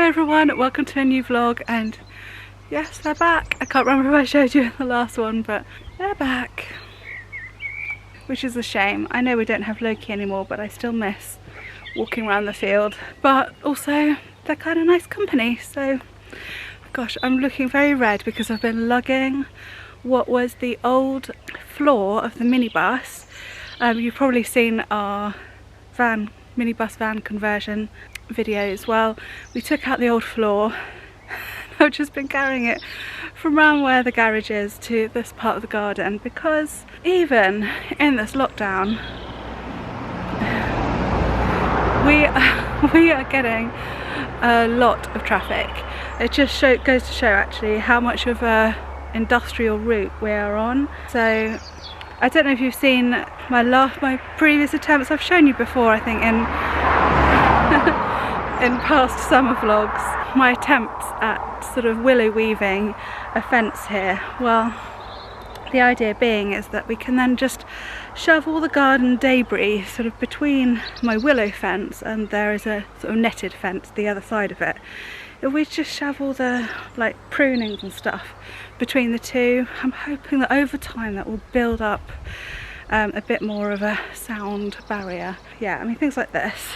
everyone, welcome to a new vlog, and yes, they're back. I can't remember if I showed you in the last one, but they're back, which is a shame. I know we don't have Loki anymore, but I still miss walking around the field, but also they're kind of nice company. So gosh, I'm looking very red because I've been lugging what was the old floor of the minibus. You've probably seen our minibus van conversion video as well. We took out the old floor. I've just been carrying it from around where the garage is to this part of the garden, because even in this lockdown we are getting a lot of traffic. It just goes to show actually how much of a industrial route we are on. So I don't know if you've seen my previous attempts. I've shown you before, I think, in past summer vlogs, my attempts at sort of willow weaving a fence here. Well, the idea being is that we can then just shove all the garden debris sort of between my willow fence, and there is a sort of netted fence the other side of it. If we just shove all the like prunings and stuff between the two, I'm hoping that over time that will build up a bit more of a sound barrier. Yeah, I mean, things like this.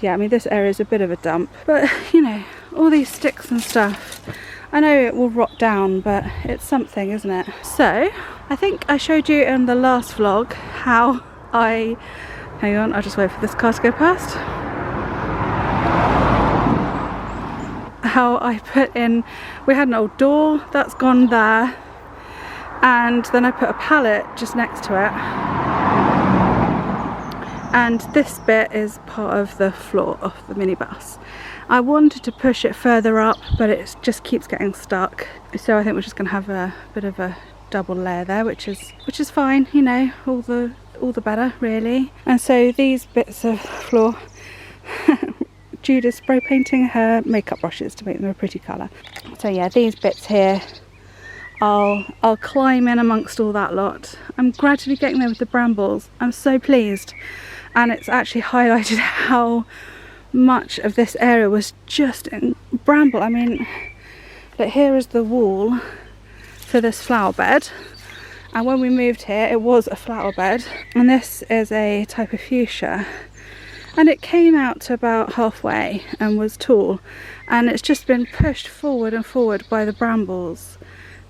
Yeah, I mean, this area is a bit of a dump, but you know, all these sticks and stuff, I know it will rot down, but it's something, isn't it? So I think I showed you in the last vlog how hang on, I'll just wait for this car to go past. How I put in, we had an old door that's gone there, and then I put a pallet just next to it, and this bit is part of the floor of the minibus. I wanted to push it further up, but it just keeps getting stuck, so I think we're just going to have a bit of a double layer there, which is fine, you know, all the better really. And so these bits of floor Judah's spray painting her makeup brushes to make them a pretty colour. So yeah, these bits here, I'll climb in amongst all that lot. I'm gradually getting there with the brambles. I'm so pleased, and it's actually highlighted how much of this area was just in bramble. I mean, look, here is the wall to this flower bed, and when we moved here it was a flower bed, and this is a type of fuchsia, and it came out to about halfway and was tall, and it's just been pushed forward and forward by the brambles,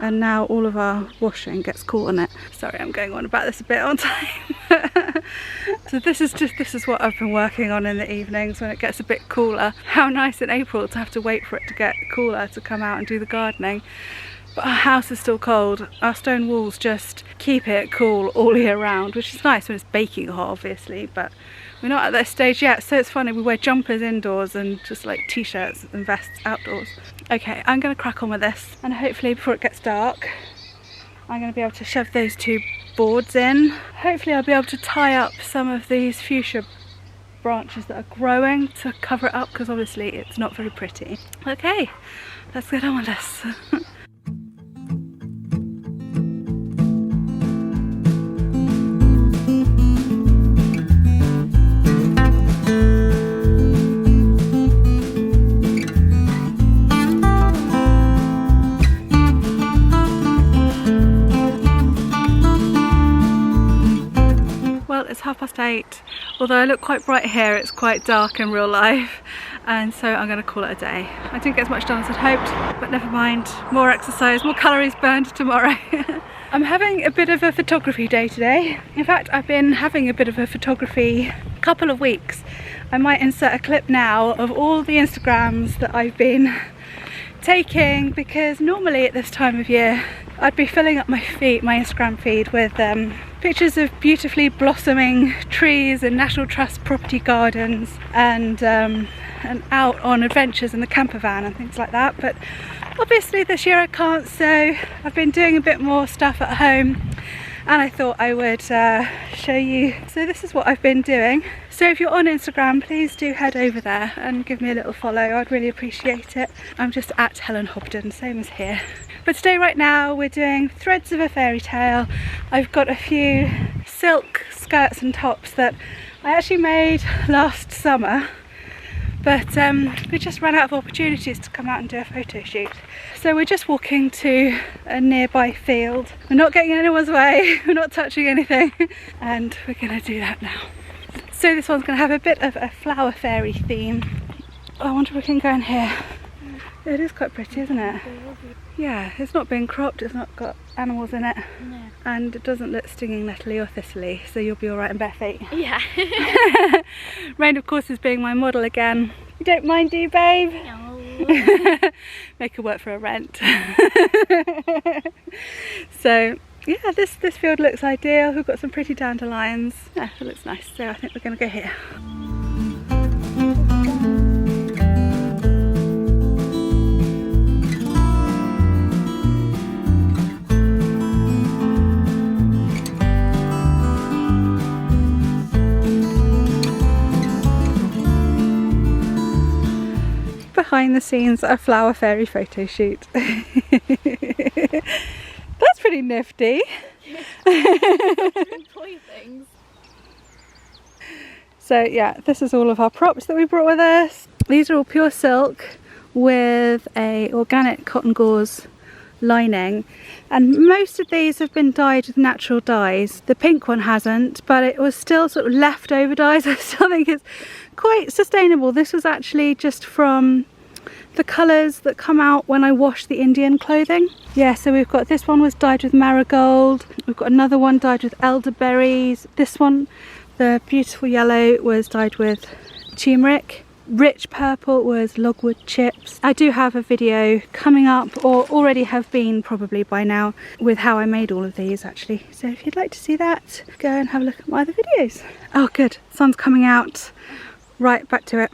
and now all of our washing gets caught on it. Sorry, I'm going on about this a bit on time. So this is what I've been working on in the evenings when it gets a bit cooler. How nice in April to have to wait for it to get cooler to come out and do the gardening. But our house is still cold. Our stone walls just keep it cool all year round, which is nice when it's baking hot, obviously, but we're not at that stage yet. So it's funny, we wear jumpers indoors and just like t-shirts and vests outdoors. Okay, I'm gonna crack on with this, and hopefully before it gets dark I'm gonna be able to shove those two boards in. Hopefully I'll be able to tie up some of these fuchsia branches that are growing to cover it up, because obviously it's not very pretty. Okay, let's get on with this. It's 8:30, although I look quite bright here, it's quite dark in real life, and so I'm going to call it a day. I didn't get as much done as I'd hoped, but never mind, more exercise, more calories burned tomorrow. I'm having a bit of a photography day today. In fact, I've been having a bit of a photography couple of weeks. I might insert a clip now of all the Instagrams that I've been taking, because normally at this time of year I'd be filling up my Instagram feed with pictures of beautifully blossoming trees and National Trust property gardens, and out on adventures in the camper van and things like that. But obviously this year I can't, so I've been doing a bit more stuff at home, and I thought I would show you. So this is what I've been doing. So if you're on Instagram, please do head over there and give me a little follow. I'd really appreciate it. I'm just at Helen Hobden, same as here. But today, right now, we're doing threads of a fairy tale. I've got a few silk skirts and tops that I actually made last summer, but we just ran out of opportunities to come out and do a photo shoot. So we're just walking to a nearby field. We're not getting in anyone's way, we're not touching anything, and we're gonna do that now. So this one's gonna have a bit of a flower fairy theme. I wonder if we can go in here. It is quite pretty, isn't it? Yeah, it's not been cropped, it's not got animals in it. No. And it doesn't look stinging nettly or thistly, so you'll be alright in bare feet. Yeah. Rain, of course, is being my model again. You don't mind, do you, babe? No. Make her work for a rent. So, yeah, this field looks ideal. We've got some pretty dandelions. Yeah, it looks nice, so I think we're going to go here. Behind the scenes, a flower fairy photo shoot. That's pretty nifty. Toy things. So yeah, this is all of our props that we brought with us. These are all pure silk with a organic cotton gauze lining, and most of these have been dyed with natural dyes. The pink one hasn't, but it was still sort of leftover dyes. I still think it's quite sustainable. This was actually just from the colours that come out when I wash the Indian clothing. Yeah, so we've got this one was dyed with marigold, we've got another one dyed with elderberries, this one, the beautiful yellow, was dyed with turmeric, rich purple was logwood chips. I do have a video coming up, or already have been probably by now, with how I made all of these actually, so if you'd like to see that, go and have a look at my other videos. Oh good, sun's coming out. Right, back to it.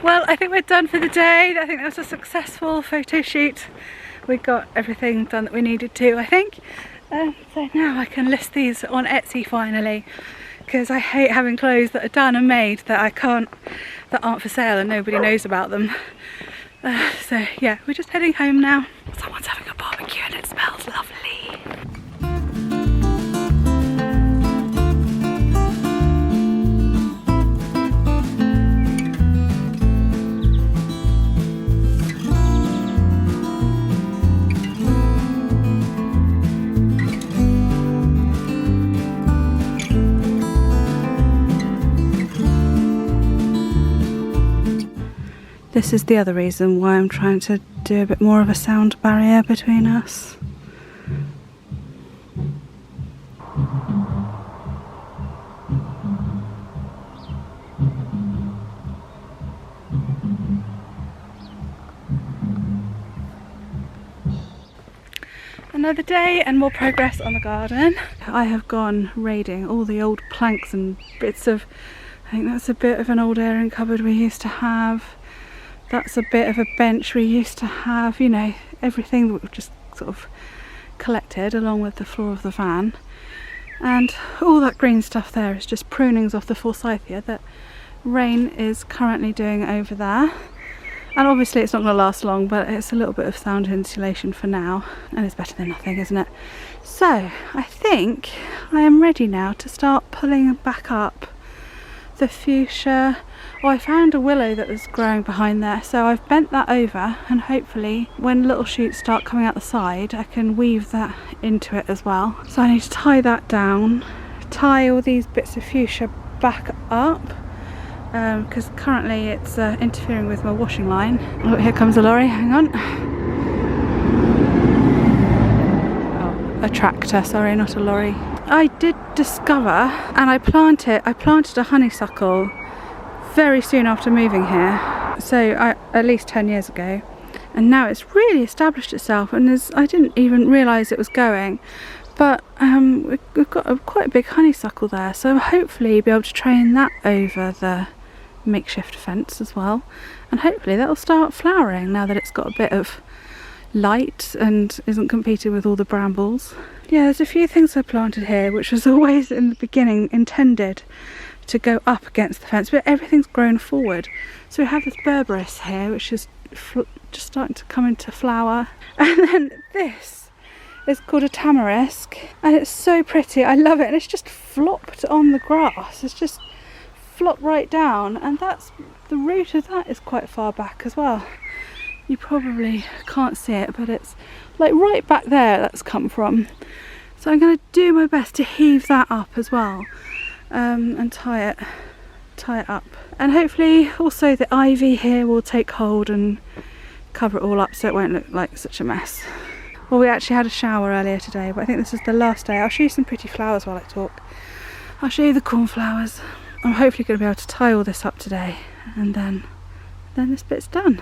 Well, I think we're done for the day. I think that was a successful photo shoot. We got everything done that we needed to, I think. So now I can list these on Etsy finally, because I hate having clothes that are done and made that aren't for sale and nobody knows about them. So yeah, we're just heading home now. Someone's having a barbecue and it smells lovely. This is the other reason why I'm trying to do a bit more of a sound barrier between us. Another day and more progress on the garden. I have gone raiding all the old planks and bits of, I think that's a bit of an old airing cupboard we used to have. That's a bit of a bench we used to have, you know, everything that we've just sort of collected along with the floor of the van. And all that green stuff there is just prunings off the forsythia that Rain is currently doing over there. And obviously it's not going to last long, but it's a little bit of sound insulation for now, and it's better than nothing, isn't it? So I think I am ready now to start pulling back up the fuchsia. Oh, I found a willow that was growing behind there, so I've bent that over, and hopefully when little shoots start coming out the side I can weave that into it as well. So I need to tie that down, tie all these bits of fuchsia back up, because currently it's interfering with my washing line. Oh, here comes a lorry, hang on. Oh, a tractor, sorry, not a lorry. I did discover, and I planted a honeysuckle very soon after moving here, so at least 10 years ago, and now it's really established itself, and I didn't even realise it was going, but we've got quite a big honeysuckle there, so hopefully be able to train that over the makeshift fence as well, and hopefully that'll start flowering now that it's got a bit of light and isn't competing with all the brambles. Yeah, there's a few things I planted here which was always in the beginning intended to go up against the fence, but everything's grown forward. So we have this berberis here which is just starting to come into flower, and then this is called a tamarisk, and it's so pretty. I love it, and it's just flopped on the grass. It's just flopped right down, and that's the root of that is quite far back as well. You probably can't see it, but it's like right back there that's come from. So I'm going to do my best to heave that up as well, and tie it up, and hopefully also the ivy here will take hold and cover it all up so it won't look like such a mess. Well, we actually had a shower earlier today, but I think this is the last day. I'll show you some pretty flowers while I talk. I'll show you the cornflowers. I'm hopefully going to be able to tie all this up today, and then this bit's done.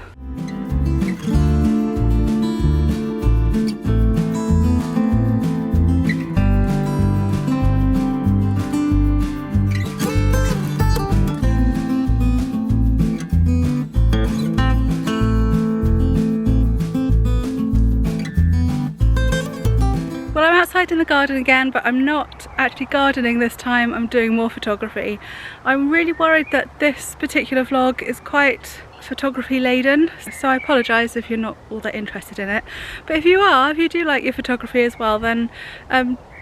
Well, I'm outside in the garden again, but I'm not actually gardening this time. I'm doing more photography. I'm really worried that this particular vlog is quite photography laden, so I apologise if you're not all that interested in it. But if you do like your photography as well, then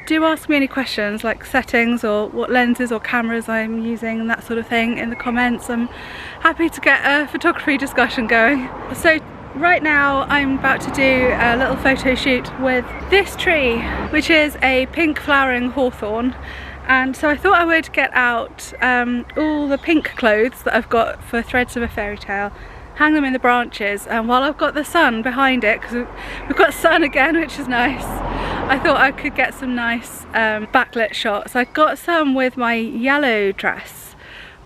do ask me any questions like settings or what lenses or cameras I'm using and that sort of thing in the comments. I'm happy to get a photography discussion going. So right now I'm about to do a little photo shoot with this tree, which is a pink flowering hawthorn. And so I thought I would get out all the pink clothes that I've got for Threads of a Fairy Tale, hang them in the branches, and while I've got the sun behind it, because we've got sun again, which is nice, I thought I could get some nice backlit shots. I got some with my yellow dress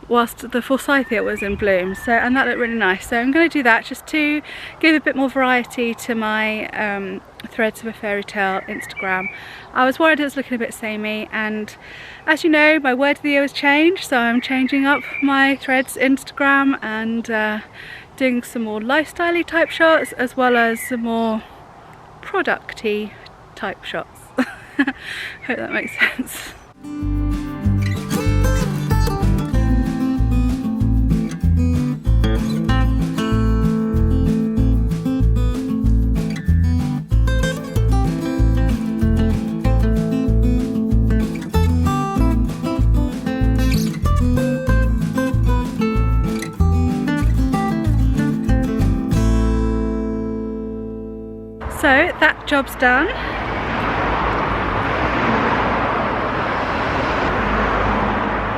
whilst the forsythia was in bloom, and that looked really nice. So I'm going to do that just to give a bit more variety to my Threads of a Fairy Tale Instagram. I was worried it was looking a bit samey, and as you know, my word of the year has changed, so I'm changing up my Threads Instagram and doing some more lifestyle-y type shots as well as some more product-y type shots. Hope that makes sense. So that job's done.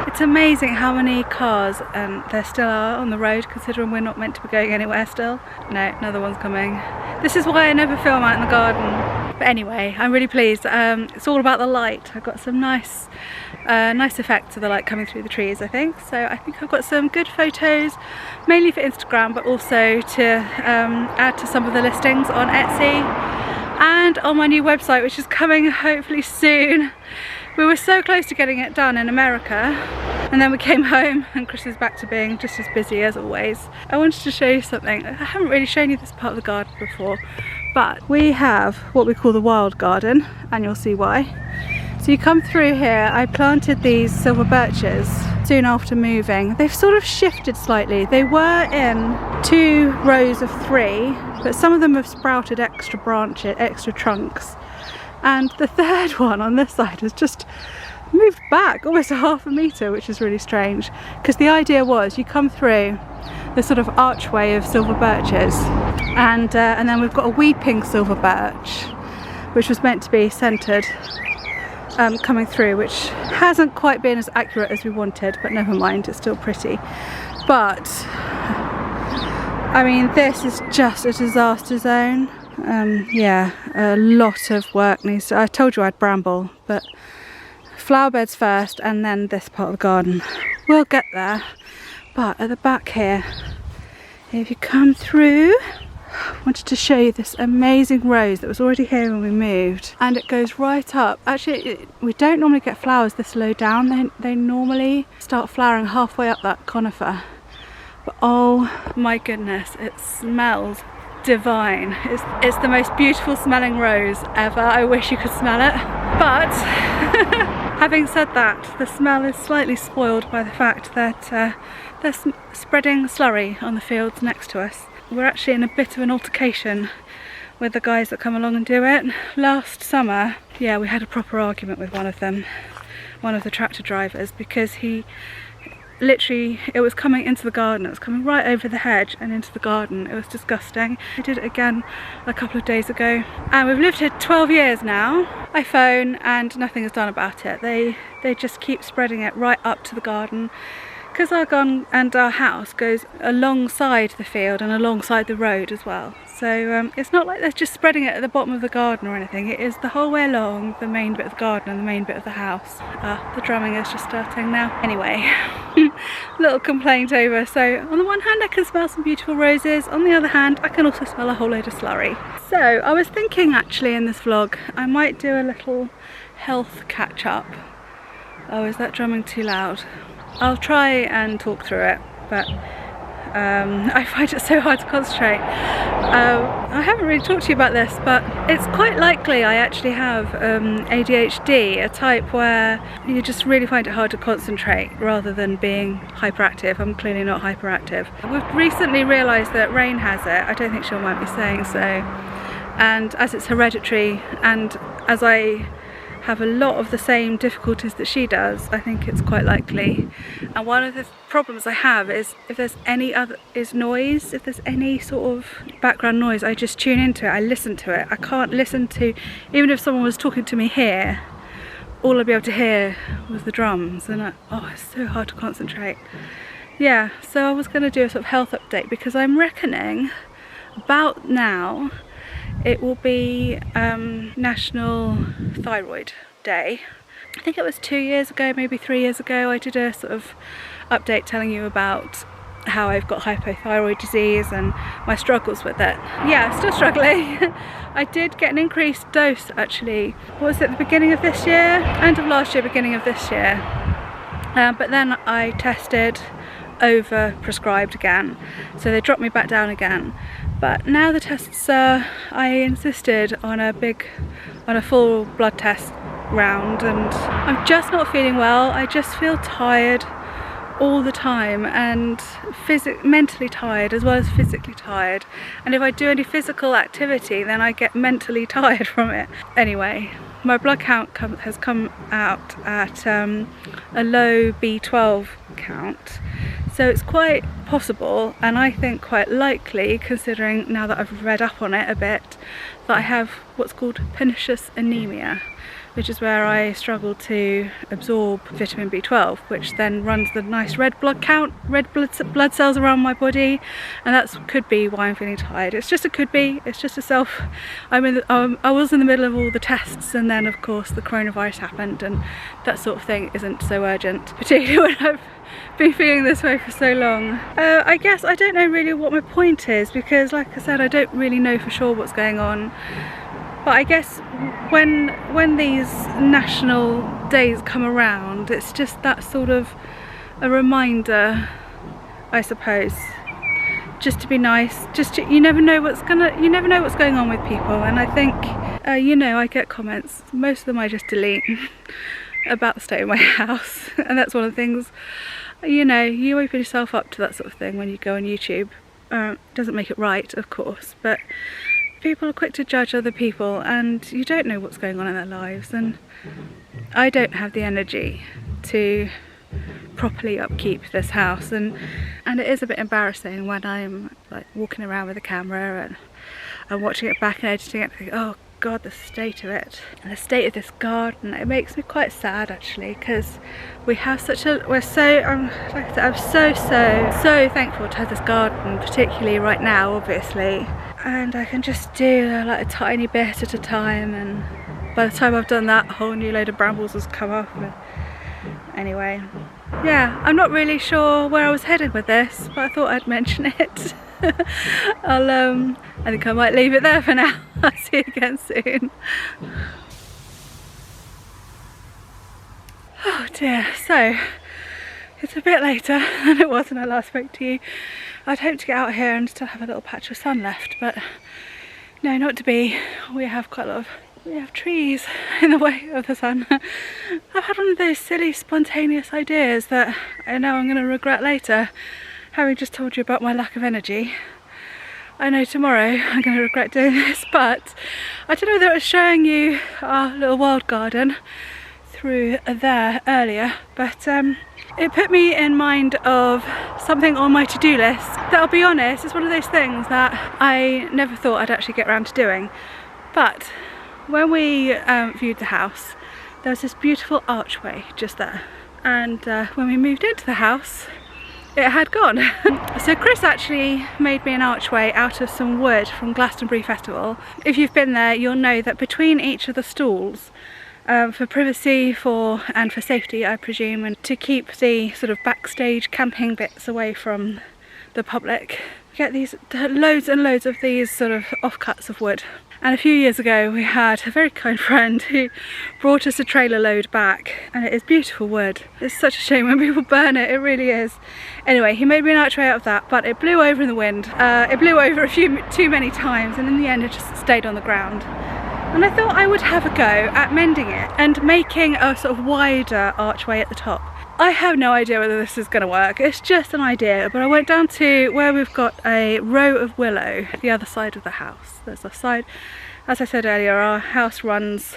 It's amazing how many cars there still are on the road, considering we're not meant to be going anywhere still. No, another one's coming. This is why I never film out in the garden. But anyway, I'm really pleased. It's all about the light. I've got some nice effects of the light coming through the trees, I think. So I think I've got some good photos, mainly for Instagram, but also to add to some of the listings on Etsy and on my new website, which is coming hopefully soon. We were so close to getting it done in America, and then we came home and Chris is back to being just as busy as always. I wanted to show you something. I haven't really shown you this part of the garden before, but we have what we call the wild garden, and you'll see why. So you come through here, I planted these silver birches soon after moving. They've sort of shifted slightly. They were in 2 rows of 3, but some of them have sprouted extra branches, extra trunks. And the third one on this side has just moved back almost a half a metre, which is really strange. Because the idea was you come through this sort of archway of silver birches, and then we've got a weeping silver birch, which was meant to be centred coming through, which hasn't quite been as accurate as we wanted, but never mind, it's still pretty. But I mean, this is just a disaster zone. Yeah, a lot of work needs to, I told you I had bramble, but flower beds first and then this part of the garden. We'll get there. But at the back here, if you come through, I wanted to show you this amazing rose that was already here when we moved, and it goes right up. Actually, we don't normally get flowers this low down. They normally start flowering halfway up that conifer. But oh my goodness, it smells divine. It's the most beautiful smelling rose ever. I wish you could smell it. But having said that, the smell is slightly spoiled by the fact that they're spreading slurry on the fields next to us. We're actually in a bit of an altercation with the guys that come along and do it. Last summer, yeah, we had a proper argument with one of them, one of the tractor drivers, because he literally, it was coming into the garden, it was coming right over the hedge and into the garden. It was disgusting. I did it again a couple of days ago, and we've lived here 12 years now. I phone and nothing is done about it. They just keep spreading it right up to the garden, because our garden and our house goes alongside the field and alongside the road as well. So it's not like they're just spreading it at the bottom of the garden or anything. It is the whole way along the main bit of the garden and the main bit of the house. The drumming is just starting now. Anyway, little complaint over. So on the one hand I can smell some beautiful roses, on the other hand I can also smell a whole load of slurry. So I was thinking actually in this vlog I might do a little health catch up. Oh, is that drumming too loud? I'll try and talk through it, but I find it so hard to concentrate. I haven't really talked to you about this, but it's quite likely I actually have ADHD, a type where you just really find it hard to concentrate rather than being hyperactive. I'm clearly not hyperactive. We've recently realised that Rain has it. I don't think she'll mind me saying so. And as it's hereditary, and as I have a lot of the same difficulties that she does, I think it's quite likely. And one of the problems I have is if there's any noise, if there's any sort of background noise, I just tune into it, I listen to it. I can't listen to, even if someone was talking to me here, all I'd be able to hear was the drums, and it's so hard to concentrate. Yeah, so I was going to do a sort of health update, because I'm reckoning about now it will be National Thyroid Day. I think it was 2 years ago, maybe 3 years ago, I did a sort of update telling you about how I've got hypothyroid disease and my struggles with it. Yeah, still struggling. I did get an increased dose actually. What was it, the beginning of this year? End of last year, beginning of this year. But then I tested over prescribed again, so they dropped me back down again. But now the tests I insisted on a full blood test round, and I'm just not feeling well. I just feel tired all the time, and mentally tired as well as physically tired. And if I do any physical activity, then I get mentally tired from it. Anyway, my blood count has come out at a low B12 count. So it's quite possible, and I think quite likely, considering now that I've read up on it a bit, that I have what's called pernicious anemia, which is where I struggle to absorb vitamin B12, which then runs the nice red blood count, red blood cells around my body, and that could be why I'm feeling tired. It's just a could be, it's just a self. I was in the middle of all the tests, and then of course the coronavirus happened, and that sort of thing isn't so urgent, particularly when I've been feeling this way for so long. I guess I don't know really what my point is, because like I said, I don't really know for sure what's going on. But I guess when these national days come around, it's just that sort of a reminder, I suppose, just to be nice. You never know what's going on with people, and I think I get comments. Most of them I just delete about the state of my house, and that's one of the things. You open yourself up to that sort of thing when you go on YouTube. Doesn't make it right, of course, but people are quick to judge other people, and you don't know what's going on in their lives, and I don't have the energy to properly upkeep this house, and it is a bit embarrassing when I'm like walking around with a camera and I'm watching it back and editing it and thinking, oh god, the state of it and the state of this garden. It makes me quite sad actually, because we have I'm so thankful to have this garden, particularly right now obviously, and I can just do like a tiny bit at a time, and by the time I've done that, a whole new load of brambles has come up. Anyway, yeah, I'm not really sure where I was headed with this, but I thought I'd mention it. I think I might leave it there for now. I'll see you again soon. Oh dear, so it's a bit later than it was when I last spoke to you. I'd hoped to get out here and still have a little patch of sun left, but no, not to be. We have trees in the way of the sun. I've had one of those silly spontaneous ideas that I know I'm going to regret later, having just told you about my lack of energy. I know tomorrow I'm going to regret doing this, but I don't know whether it was showing you our little wild garden through there earlier, but it put me in mind of something on my to-do list that, I'll be honest, is one of those things that I never thought I'd actually get around to doing. But when we viewed the house, there was this beautiful archway just there, and when we moved into the house, it had gone. So Chris actually made me an archway out of some wood from Glastonbury Festival. If you've been there, you'll know that between each of the stalls, for privacy and for safety, I presume, and to keep the sort of backstage camping bits away from the public, you get these loads and loads of these sort of offcuts of wood. And a few years ago we had a very kind friend who brought us a trailer load back, and it is beautiful wood. It's such a shame when people burn it, it really is. Anyway, he made me an archway out of that, but it blew over in the wind. It blew over a few too many times, and in the end it just stayed on the ground. And I thought I would have a go at mending it and making a sort of wider archway at the top. I have no idea whether this is going to work, it's just an idea, but I went down to where we've got a row of willow at the other side of the house. There's a side, as I said earlier, our house runs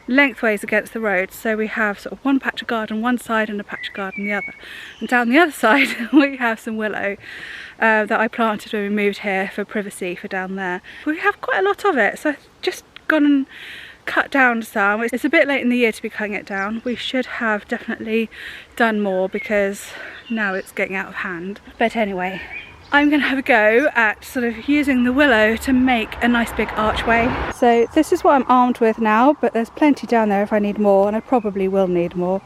lengthways against the road, so we have sort of one patch of garden one side and a patch of garden the other. And down the other side we have some willow that I planted when we moved here for privacy for down there. We have quite a lot of it, so I've just gone and cut down some. It's a bit late in the year to be cutting it down. We should have definitely done more because now it's getting out of hand. But anyway, I'm going to have a go at sort of using the willow to make a nice big archway. So this is what I'm armed with now, but there's plenty down there if I need more, and I probably will need more.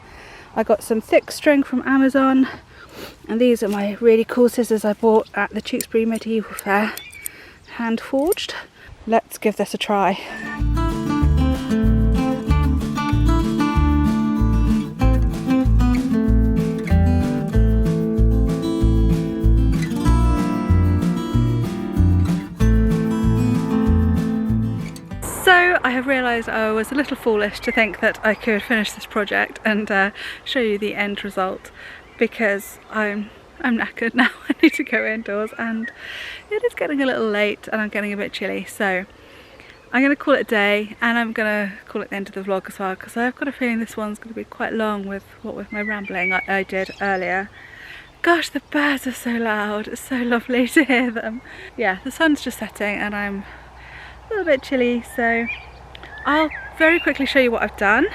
I got some thick string from Amazon, and these are my really cool scissors I bought at the Tewkesbury Medieval Fair, hand forged. Let's give this a try. So I have realised I was a little foolish to think that I could finish this project and show you the end result, because I'm knackered now. I need to go indoors and it is getting a little late and I'm getting a bit chilly, so I'm going to call it a day, and I'm going to call it the end of the vlog as well, because I've got a feeling this one's going to be quite long with my rambling I did earlier. Gosh, the birds are so loud, it's so lovely to hear them. Yeah, the sun's just setting and I'm a little bit chilly, so I'll very quickly show you what I've done.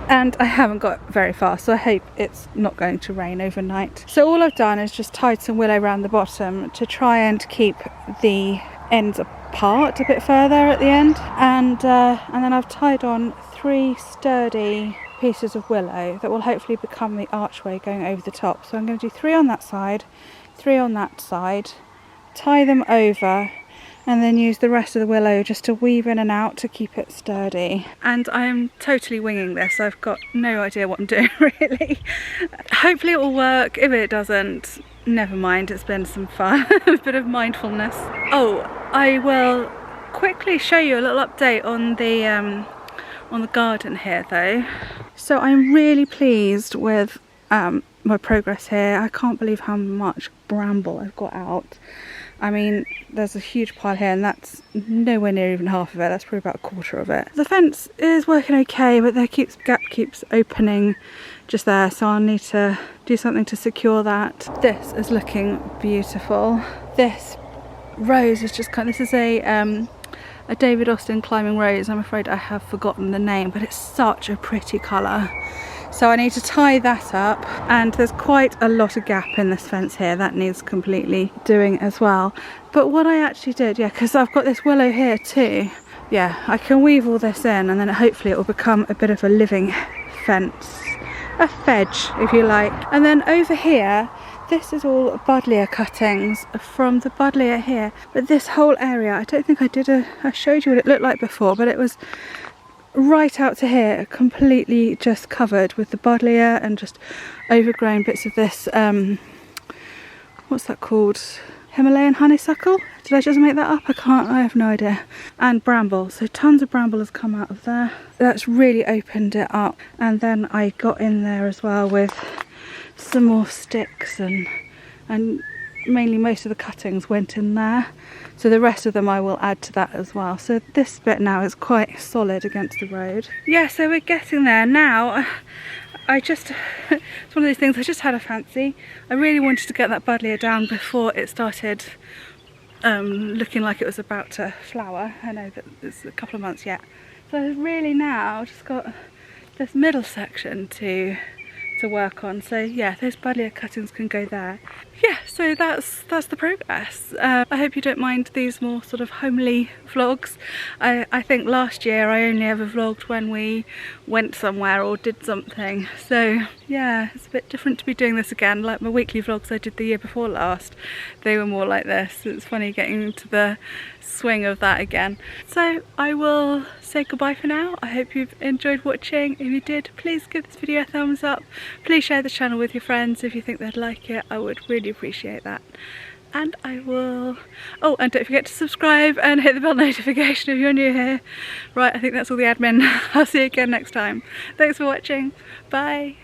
And I haven't got very far, so I hope it's not going to rain overnight. So all I've done is just tied some willow around the bottom to try and keep the ends apart a bit further at the end. And then I've tied on 3 sturdy pieces of willow that will hopefully become the archway going over the top. So I'm going to do 3 on that side, 3 on that side, tie them over, and then use the rest of the willow just to weave in and out to keep it sturdy. And I'm totally winging this, I've got no idea what I'm doing really. Hopefully it will work. If it doesn't, never mind, it's been some fun, a bit of mindfulness. Oh, I will quickly show you a little update on the garden here though. So I'm really pleased with my progress here. I can't believe how much bramble I've got out. I mean, there's a huge pile here and that's nowhere near even half of it. That's probably about a quarter of it. The fence is working okay, but the gap keeps opening just there, so I'll need to do something to secure that. This is looking beautiful. This rose is just this is a David Austin climbing rose. I'm afraid I have forgotten the name, but it's such a pretty colour. So I need to tie that up, and there's quite a lot of gap in this fence here that needs completely doing as well. But what I actually did, yeah, because I've got this willow here too, yeah, I can weave all this in and then hopefully it will become a bit of a living fence, a fedge if you like. And then over here, this is all buddleia cuttings from the buddleia here, but this whole area, I don't think I showed you what it looked like before, but it was right out to here, completely just covered with the buddleia and just overgrown bits of this, what's that called? Himalayan honeysuckle. Did I just make that up? I have no idea. And bramble, so tons of bramble has come out of there. That's really opened it up. And then I got in there as well with some more sticks and mainly most of the cuttings went in there. So the rest of them I will add to that as well. So this bit now is quite solid against the road. Yeah, so we're getting there now. It's one of those things, I just had a fancy. I really wanted to get that buddleia down before it started looking like it was about to flower. I know that it's a couple of months yet. So really now I've just got this middle section to work on. So yeah, those buddleia cuttings can go there. Yeah, so that's the progress. I hope you don't mind these more sort of homely vlogs. I think last year I only ever vlogged when we went somewhere or did something. So yeah, it's a bit different to be doing this again. Like my weekly vlogs I did the year before last, they were more like this. It's funny getting into the swing of that again. So I will say goodbye for now. I hope you've enjoyed watching. If you did, please give this video a thumbs up. Please share the channel with your friends if you think they'd like it. I would really appreciate that. And I will... Oh, and don't forget to subscribe and hit the bell notification if you're new here. Right, I think that's all the admin. I'll see you again next time. Thanks for watching. Bye.